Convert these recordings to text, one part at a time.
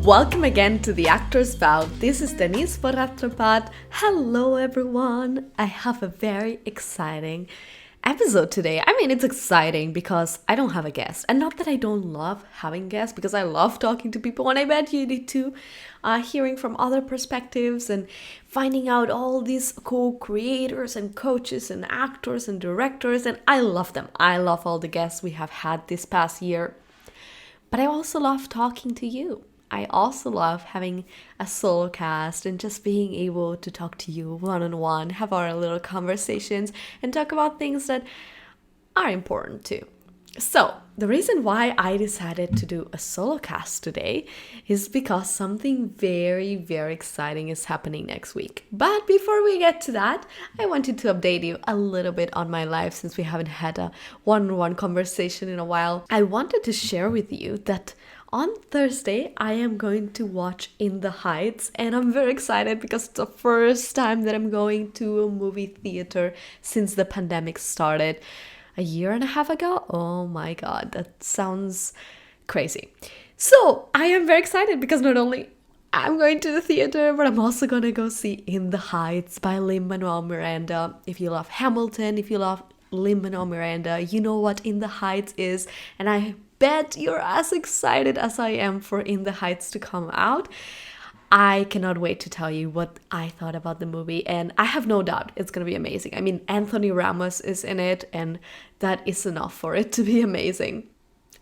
Welcome again to The Actor's Vow. This is Denise for Ratrapat. Hello everyone. I have a very exciting episode today. I mean, it's exciting because I don't have a guest. And not that I don't love having guests, because I love talking to people, and I bet you did too. Hearing from other perspectives and finding out all these cool creators and coaches and actors and directors. And I love them. I love all the guests we have had this past year. But I also love talking to you. I also love having a solo cast and just being able to talk to you one-on-one, have our little conversations, and talk about things that are important too. So, the reason why I decided to do a solo cast today is because something very, very exciting is happening next week. But before we get to that, I wanted to update you a little bit on my life since we haven't had a one-on-one conversation in a while. I wanted to share with you that on Thursday, I am going to watch In the Heights, and I'm very excited because it's the first time that I'm going to a movie theater since the pandemic started a year and a half ago. Oh my god, that sounds crazy. So I am very excited because not only I'm going to the theater, but I'm also going to go see In the Heights by Lin-Manuel Miranda. If you love Hamilton, if you love Lin-Manuel Miranda, you know what In the Heights is, and I bet you're as excited as I am for In the Heights to come out. I cannot wait to tell you what I thought about the movie, and I have no doubt it's going to be amazing. I mean, Anthony Ramos is in it, and that is enough for it to be amazing.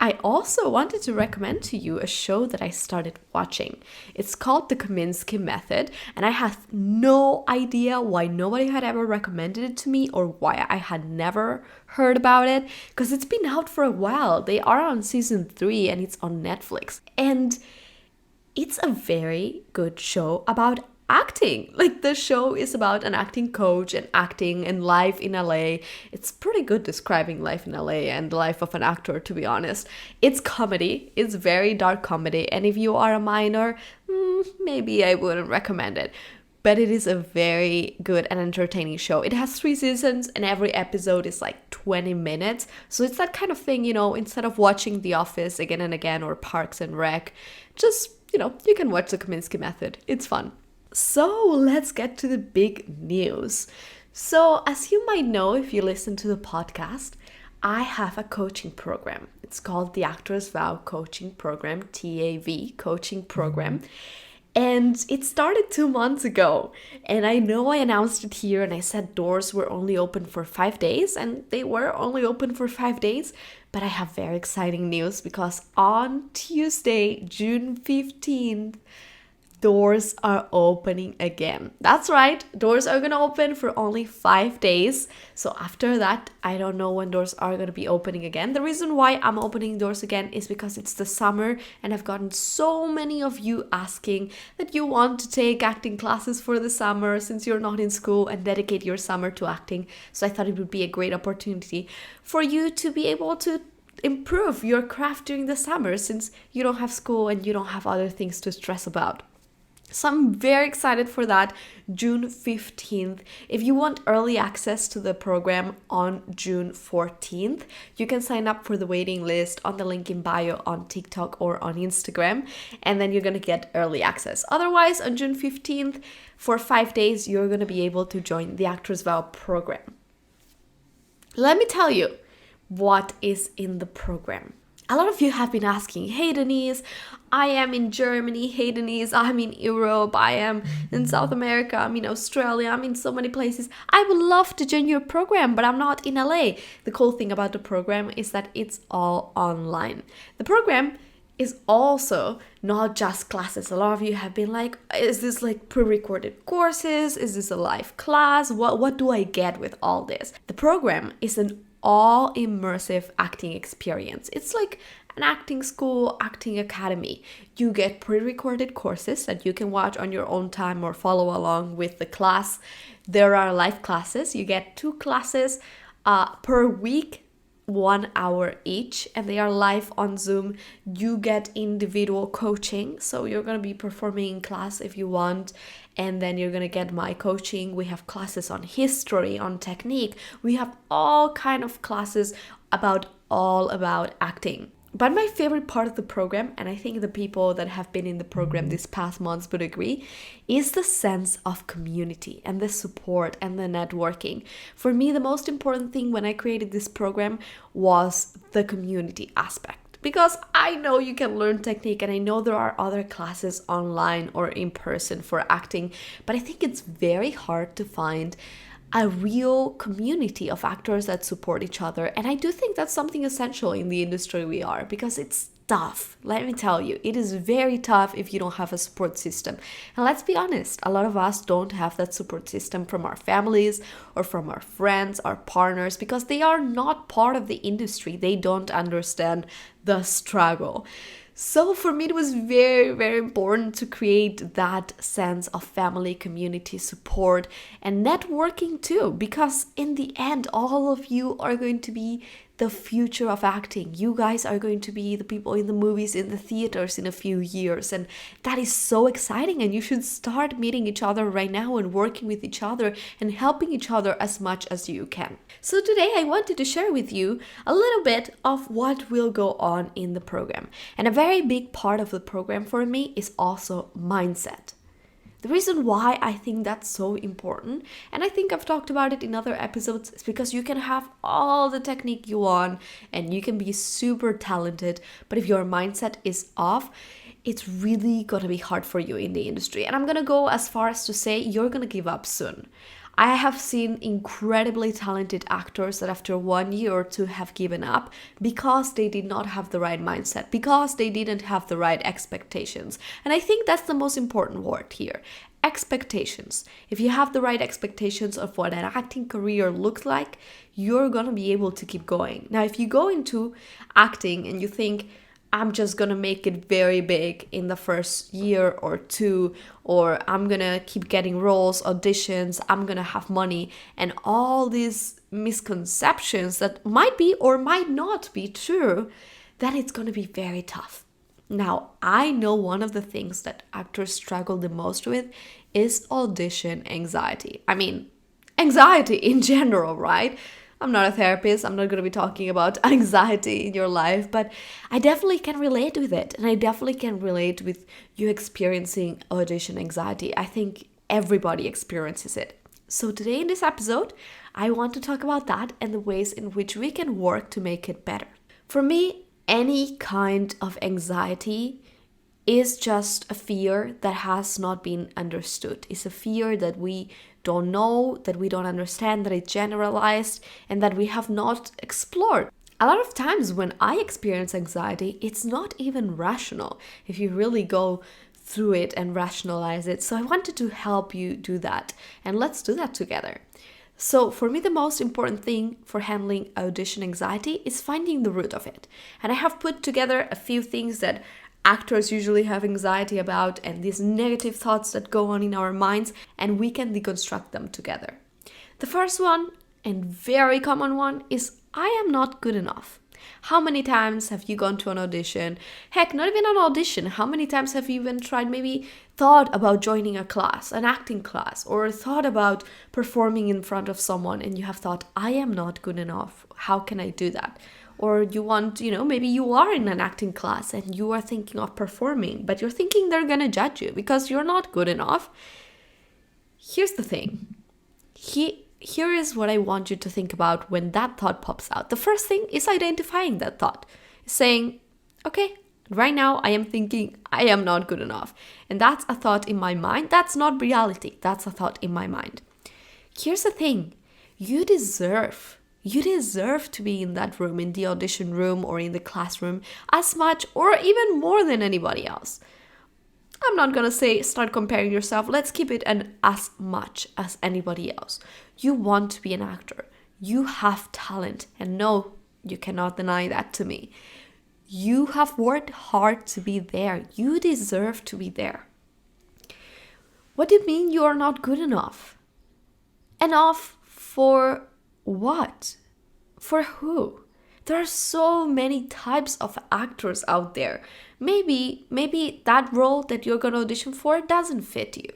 I also wanted to recommend to you a show that I started watching. It's called The Kaminsky Method, and I have no idea why nobody had ever recommended it to me or why I had never heard about it, because it's been out for a while. They are on season 3 and it's on Netflix. And it's a very good show about acting. Like, the show is about an acting coach and acting and life in LA. It's pretty good describing life in LA and the life of an actor, to be honest. It's comedy. It's very dark comedy. And if you are a minor, maybe I wouldn't recommend it. But it is a very good and entertaining show. It has 3 seasons and every episode is like 20 minutes. So it's that kind of thing, you know, instead of watching The Office again and again or Parks and Rec, just, you know, you can watch The Kaminsky Method. It's fun. So let's get to the big news. So as you might know, if you listen to the podcast, I have a coaching program. It's called the Actor's Vow Coaching Program, TAV Coaching Program. And it started 2 months ago. And I know I announced it here and I said doors were only open for 5 days, and they were only open for 5 days. But I have very exciting news because on Tuesday, June 15th, doors are opening again. That's right, doors are gonna open for only 5 days. So after that, I don't know when doors are gonna be opening again. The reason why I'm opening doors again is because it's the summer, and I've gotten so many of you asking that you want to take acting classes for the summer since you're not in school and dedicate your summer to acting. So I thought it would be a great opportunity for you to be able to improve your craft during the summer since you don't have school and you don't have other things to stress about. So I'm very excited for that, June 15th. If you want early access to the program on June 14th, you can sign up for the waiting list on the link in bio on TikTok or on Instagram, and then you're going to get early access. Otherwise, on June 15th, for 5 days, you're going to be able to join the Actor's Vow program. Let me tell you what is in the program. A lot of you have been asking, hey Denise, I am in Germany, hey Denise, I'm in Europe, I am in South America, I'm in Australia, I'm in so many places. I would love to join your program, but I'm not in LA. The cool thing about the program is that it's all online. The program is also not just classes. A lot of you have been like, is this like pre-recorded courses? Is this a live class? What do I get with all this? The program is an all immersive acting experience. It's like an acting school, acting academy. You get pre-recorded courses that you can watch on your own time or follow along with the class. There are live classes. You get 2 classes per week, 1 hour each, and they are live on Zoom. You get individual coaching, so you're going to be performing in class if you want, and then you're going to get my coaching. We have classes on history, on technique. We have all kind of classes all about acting. But my favorite part of the program, and I think the people that have been in the program these past months would agree, is the sense of community and the support and the networking. For me, the most important thing when I created this program was the community aspect. Because I know you can learn technique, and I know there are other classes online or in person for acting, but I think it's very hard to find a real community of actors that support each other. And I do think that's something essential in the industry we are, because it's tough. Let me tell you, it is very tough if you don't have a support system. And let's be honest, a lot of us don't have that support system from our families or from our friends, our partners, because they are not part of the industry. They don't understand the struggle. So for me, it was very, very important to create that sense of family, community, support, and networking too, because in the end, all of you are going to be the future of acting. You guys are going to be the people in the movies, in the theaters in a few years. And that is so exciting. And you should start meeting each other right now and working with each other and helping each other as much as you can. So today I wanted to share with you a little bit of what will go on in the program. And a very big part of the program for me is also mindset. The reason why I think that's so important, and I think I've talked about it in other episodes, is because you can have all the technique you want and you can be super talented, but if your mindset is off, it's really gonna be hard for you in the industry. And I'm gonna go as far as to say you're gonna give up soon. I have seen incredibly talented actors that after 1 year or two have given up because they did not have the right mindset, because they didn't have the right expectations. And I think that's the most important word here. Expectations. If you have the right expectations of what an acting career looks like, you're gonna be able to keep going. Now, if you go into acting and you think, I'm just gonna make it very big in the first year or two, or I'm gonna keep getting roles, auditions, I'm gonna have money, and all these misconceptions that might be or might not be true, then it's gonna be very tough. Now, I know one of the things that actors struggle the most with is audition anxiety. I mean, anxiety in general, right? I'm not a therapist. I'm not going to be talking about anxiety in your life, but I definitely can relate with it. And I definitely can relate with you experiencing audition anxiety. I think everybody experiences it. So today in this episode, I want to talk about that and the ways in which we can work to make it better. For me, any kind of anxiety is just a fear that has not been understood. It's a fear that we don't know, that we don't understand, that it's generalized, and that we have not explored. A lot of times when I experience anxiety, it's not even rational if you really go through it and rationalize it. So I wanted to help you do that, and let's do that together. So for me, the most important thing for handling audition anxiety is finding the root of it. And I have put together a few things that actors usually have anxiety about and these negative thoughts that go on in our minds, and we can deconstruct them together. The first one, and very common one, is I am not good enough. How many times have you gone to an audition? Heck, not even an audition. How many times have you even tried, maybe thought about joining a class, an acting class, or thought about performing in front of someone and you have thought, I am not good enough. How can I do that? Or you want, maybe you are in an acting class and you are thinking of performing, but you're thinking they're going to judge you because you're not good enough. Here's the thing. Here is what I want you to think about when that thought pops out. The first thing is identifying that thought. Saying, okay, right now I am thinking I am not good enough. And that's a thought in my mind. That's not reality. That's a thought in my mind. Here's the thing. You deserve to be in that room, in the audition room or in the classroom as much or even more than anybody else. I'm not going to say start comparing yourself. Let's keep it as much as anybody else. You want to be an actor. You have talent. And no, you cannot deny that to me. You have worked hard to be there. You deserve to be there. What do you mean you are not good enough? Enough for what? For who? There are so many types of actors out there. Maybe that role that you're going to audition for doesn't fit you.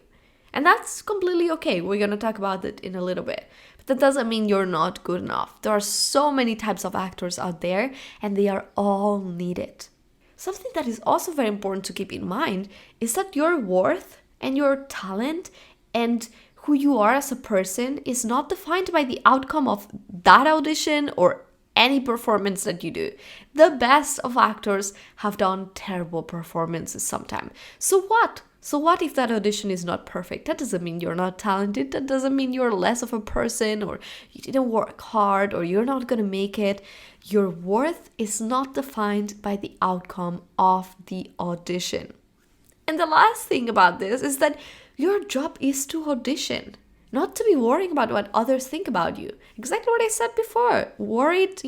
And that's completely okay. We're going to talk about it in a little bit. That doesn't mean you're not good enough. There are so many types of actors out there, and they are all needed. Something that is also very important to keep in mind is that your worth and your talent and who you are as a person is not defined by the outcome of that audition or any performance that you do. The best of actors have done terrible performances sometimes. So what? So what if that audition is not perfect? That doesn't mean you're not talented. That doesn't mean you're less of a person or you didn't work hard or you're not going to make it. Your worth is not defined by the outcome of the audition. And the last thing about this is that your job is to audition, not to be worrying about what others think about you. Exactly what I said before. Worried,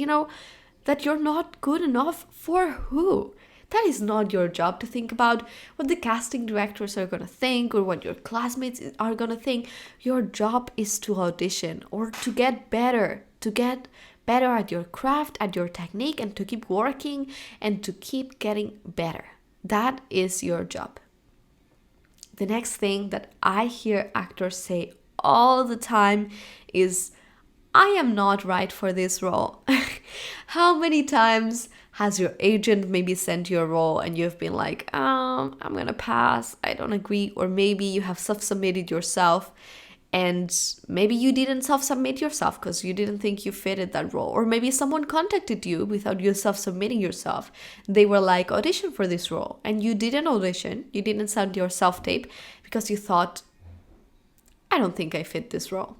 that you're not good enough for who? That is not your job to think about what the casting directors are going to think or what your classmates are going to think. Your job is to audition or to get better at your craft, at your technique, and to keep working and to keep getting better. That is your job. The next thing that I hear actors say all the time is, I am not right for this role. How many times has your agent maybe sent you a role and you've been like, I'm going to pass, I don't agree, or maybe you have self-submitted yourself and maybe you didn't self-submit yourself because you didn't think you fitted that role, or maybe someone contacted you without you self-submitting yourself. They were like, audition for this role, and you didn't audition, you didn't send your self-tape because you thought, I don't think I fit this role.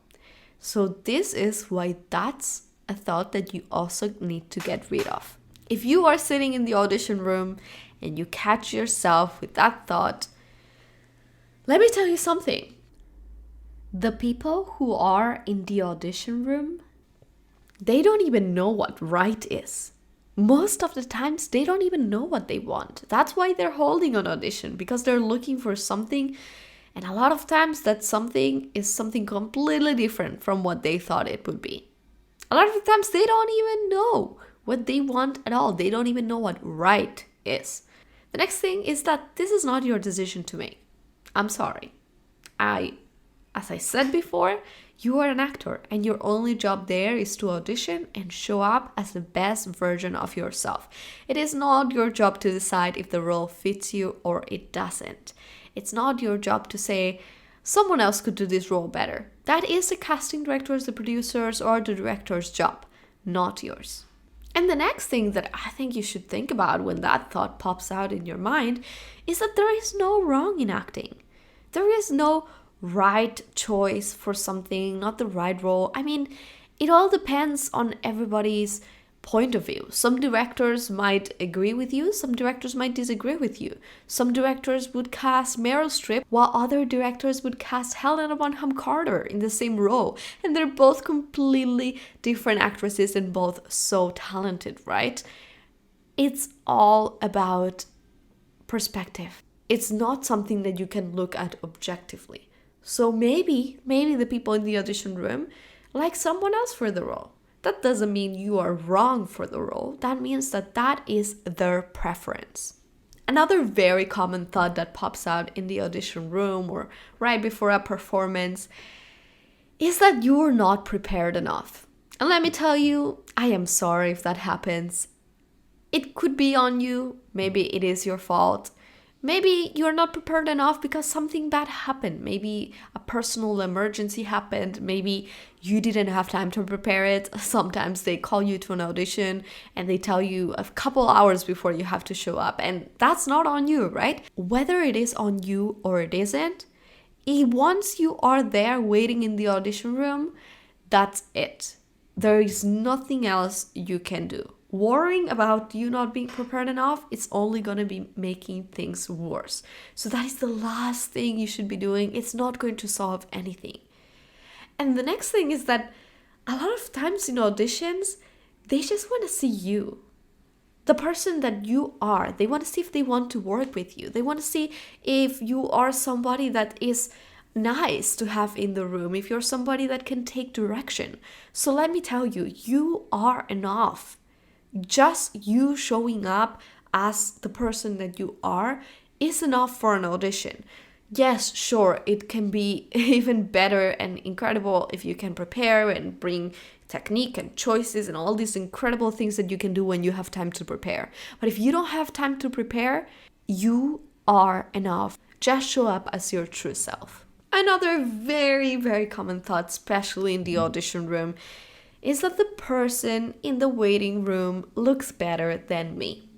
So this is why that's a thought that you also need to get rid of. If you are sitting in the audition room and you catch yourself with that thought, let me tell you something. The people who are in the audition room, they don't even know what right is. Most of the times, they don't even know what they want. That's why they're holding an audition, because they're looking for something. And a lot of times that something is something completely different from what they thought it would be. A lot of the times they don't even know what they want at all. They don't even know what right is. The next thing is that this is not your decision to make. I'm sorry. As I said before, you are an actor and your only job there is to audition and show up as the best version of yourself. It is not your job to decide if the role fits you or it doesn't. It's not your job to say, someone else could do this role better. That is the casting director's, the producer's, or the director's job, not yours. And the next thing that I think you should think about when that thought pops out in your mind is that there is no wrong in acting. There is no right choice for something, not the right role. I mean, it all depends on everybody's point of view. Some directors might agree with you, some directors might disagree with you. Some directors would cast Meryl Streep, while other directors would cast Helena Bonham Carter in the same role. And they're both completely different actresses and both so talented, right? It's all about perspective. It's not something that you can look at objectively. So maybe the people in the audition room like someone else for the role. That doesn't mean you are wrong for the role. That means that is their preference. Another very common thought that pops out in the audition room or right before a performance is that you're not prepared enough. And let me tell you, I am sorry if that happens. It could be on you. Maybe it is your fault. Maybe you're not prepared enough because something bad happened. Maybe a personal emergency happened. Maybe you didn't have time to prepare it. Sometimes they call you to an audition and they tell you a couple hours before you have to show up. And that's not on you, right? Whether it is on you or it isn't, once you are there waiting in the audition room, that's it. There is nothing else you can do. Worrying about you not being prepared enough, it's only going to be making things worse. So that is the last thing you should be doing. It's not going to solve anything. And the next thing is that a lot of times in auditions, they just want to see you. The person that you are. They want to see if they want to work with you. They want to see if you are somebody that is nice to have in the room, if you're somebody that can take direction. So let me tell you, you are enough. Just you showing up as the person that you are is enough for an audition. Yes, sure, it can be even better and incredible if you can prepare and bring technique and choices and all these incredible things that you can do when you have time to prepare. But if you don't have time to prepare, you are enough. Just show up as your true self. Another very, very common thought, especially in the audition room, is that the person in the waiting room looks better than me.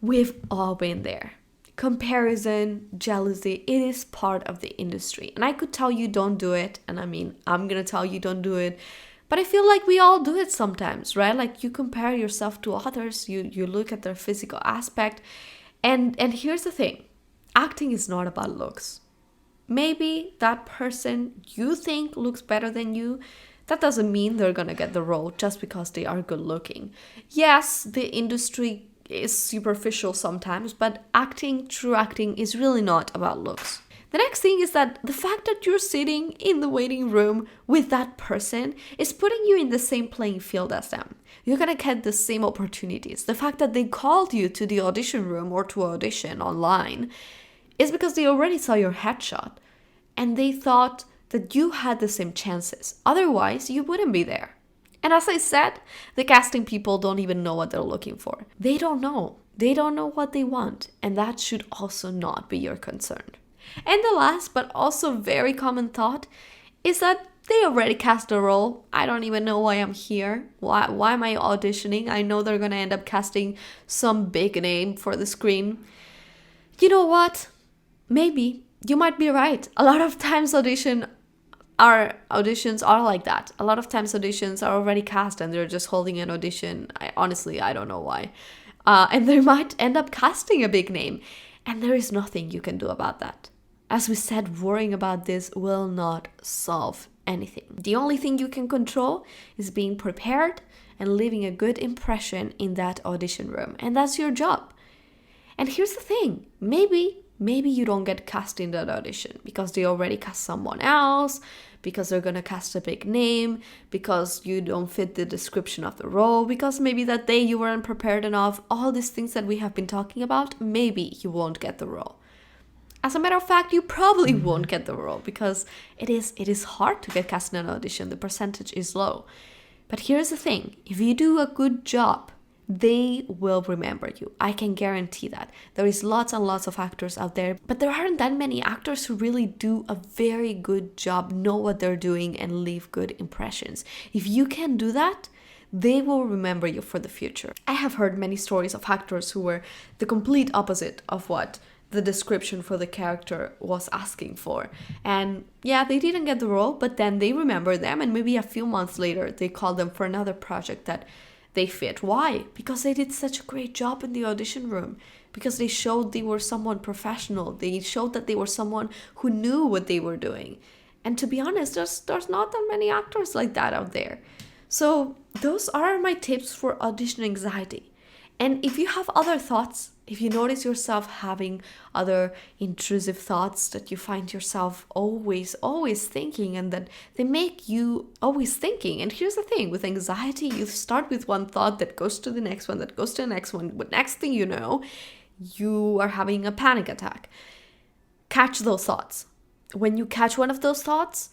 We've all been there. Comparison, jealousy, it is part of the industry. And I could tell you don't do it. And I mean, I'm going to tell you don't do it. But I feel like we all do it sometimes, right? Like you compare yourself to others, you look at their physical aspect. And here's the thing, acting is not about looks. Maybe that person you think looks better than you, that doesn't mean they're gonna get the role just because they are good looking. Yes, the industry is superficial sometimes, but true acting is really not about looks. The next thing is that the fact that you're sitting in the waiting room with that person is putting you in the same playing field as them. You're gonna get the same opportunities. The fact that they called you to the audition room or to audition online is because they already saw your headshot and they thought that you had the same chances. Otherwise, you wouldn't be there. And as I said, the casting people don't even know what they're looking for. They don't know. They don't know what they want. And that should also not be your concern. And the last but also very common thought is that they already cast the role. I don't even know why I'm here. Why am I auditioning? I know they're going to end up casting some big name for the screen. You know what? Maybe you might be right. A lot of times auditions are like that. A lot of times auditions are already cast and they're just holding an audition. I don't know why. And they might end up casting a big name. And there is nothing you can do about that. As we said, worrying about this will not solve anything. The only thing you can control is being prepared and leaving a good impression in that audition room. And that's your job. And here's the thing. Maybe you don't get cast in that audition because they already cast someone else, because they're going to cast a big name, because you don't fit the description of the role, because maybe that day you weren't prepared enough. All these things that we have been talking about, maybe you won't get the role. As a matter of fact, you probably won't get the role because it is hard to get cast in an audition. The percentage is low. But here's the thing. If you do a good job, they will remember you. I can guarantee that. There is lots and lots of actors out there, but there aren't that many actors who really do a very good job, know what they're doing, and leave good impressions. If you can do that, they will remember you for the future. I have heard many stories of actors who were the complete opposite of what the description for the character was asking for. And yeah, they didn't get the role, but then they remember them, and maybe a few months later, they called them for another project that they fit. Why? Because they did such a great job in the audition room. Because they showed they were someone professional. They showed that they were someone who knew what they were doing. And to be honest, there's not that many actors like that out there. So those are my tips for audition anxiety. And if you have other thoughts, if you notice yourself having other intrusive thoughts that you find yourself always thinking and that they make you always thinking. And here's the thing, with anxiety, you start with one thought that goes to the next one, that goes to the next one. But next thing you know, you are having a panic attack. Catch those thoughts. When you catch one of those thoughts,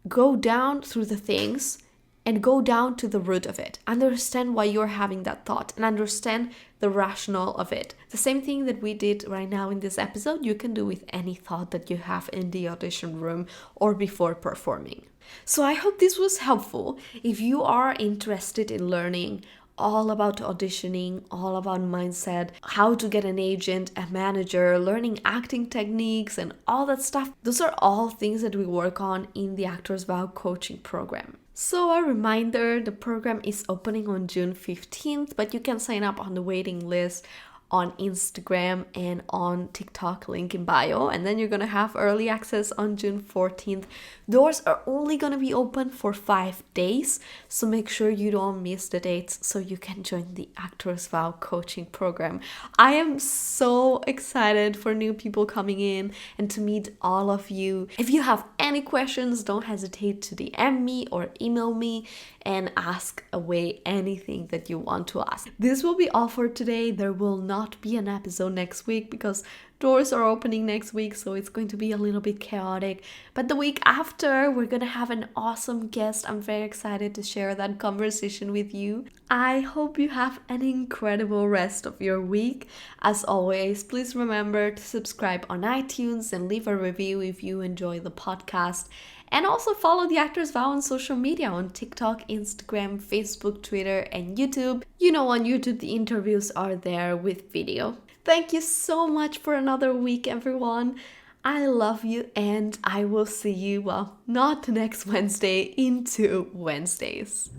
go down through the things and go down to the root of it. Understand why you're having that thought and understand the rationale of it. The same thing that we did right now in this episode, you can do with any thought that you have in the audition room or before performing. So I hope this was helpful. If you are interested in learning all about auditioning, all about mindset, how to get an agent, a manager, learning acting techniques and all that stuff, those are all things that we work on in the Actors Vow coaching program. So a reminder, the program is opening on June 15th, but you can sign up on the waiting list on Instagram and on TikTok, link in bio, and then you're gonna have early access on June 14th. Doors are only gonna be open for 5 days, so make sure you don't miss the dates so you can join the Actors Vow coaching program. I am so excited for new people coming in and to meet all of you. If you have any questions, don't hesitate to DM me or email me and ask away anything that you want to ask. This will be all for today. There will not not be an episode next week because doors are opening next week, so it's going to be a little bit chaotic. But the week after, we're gonna have an awesome guest. I'm very excited to share that conversation with you. I hope you have an incredible rest of your week. As always, please remember to subscribe on iTunes and leave a review if you enjoy the podcast. And also follow The Actor's Vow on social media on TikTok, Instagram, Facebook, Twitter, and YouTube. You know, on YouTube, the interviews are there with video. Thank you so much for another week, everyone. I love you, and I will see you, well, not next Wednesday, in 2 Wednesdays.